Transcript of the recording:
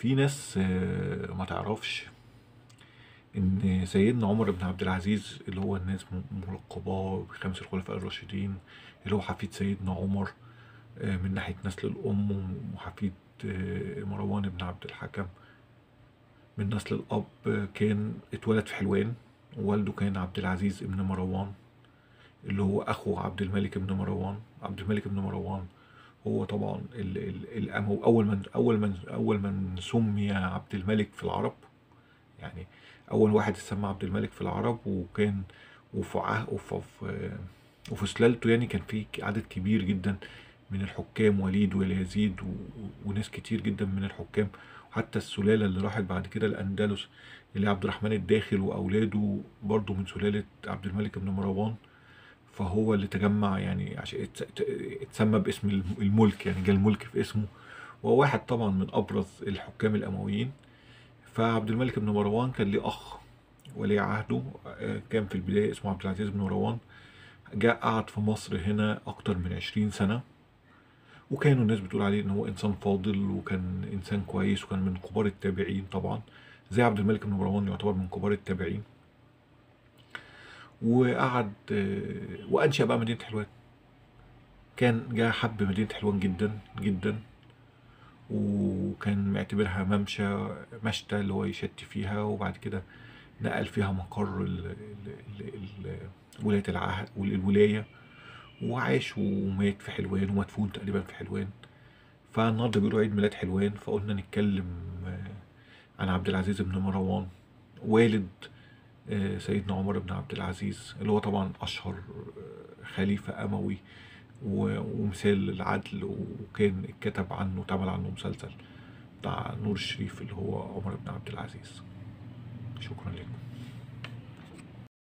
في ناس ما تعرفش إن سيدنا عمر بن عبد العزيز اللي هو الناس ملقباه بخامس الخلفاء الراشدين، اللي هو حفيد سيدنا عمر من ناحية نسل الأم، وحفيد مروان بن عبد الحكم من نسل الأب. كان اتولد في حلوان، ووالده كان عبد العزيز بن مروان اللي هو أخو عبد الملك بن مروان. عبد الملك بن مروان هو طبعا أول من سمي عبد الملك في العرب، يعني أول واحد اتسمى عبد الملك في العرب. وكان وفي عه- وفي في وفي سلالته يعني كان في عدد كبير جدا من الحكام، وليد واليزيد وناس كتير جدا من الحكام. وحتى السلالة اللي راحت بعد كده الأندلس، اللي عبد الرحمن الداخل وأولاده برضو من سلالة عبد الملك بن مروان. فهو اللي تجمع يعني عشان اتسمى باسم الملك، يعني جه الملك في اسمه. وهو واحد طبعا من أبرز الحكام الأمويين. فعبد الملك بن مروان كان ليه أخ ولي عهده، كان في البداية اسمه عبد العزيز بن مروان. جاء قعد في مصر هنا أكتر من 20 سنة، وكانوا الناس بتقول عليه إن هو إنسان فاضل وكان إنسان كويس، وكان من كبار التابعين طبعا، زي عبد الملك بن مروان يعتبر من كبار التابعين. وقعد وأنشأ بقى مدينة حلوان. كان جاء حب مدينة حلوان جدا جدا، وكان معتبرها مشتى اللي هو يشتي فيها. وبعد كده نقل فيها مقر ولاية العهد والولاية، وعاش ومات في حلوان، ومدفون تقريبا في حلوان. فالنهارده بيقولوا عيد ميلاد حلوان، فقلنا نتكلم عن عبد العزيز بن مروان، والد سيدنا عمر بن عبد العزيز، اللي هو طبعا أشهر خليفة أموي ومثال العدل. وكان اتكتب عنه واتعمل عنه مسلسل بتاع نور الشريف اللي هو عمر بن عبد العزيز. شكرا لكم.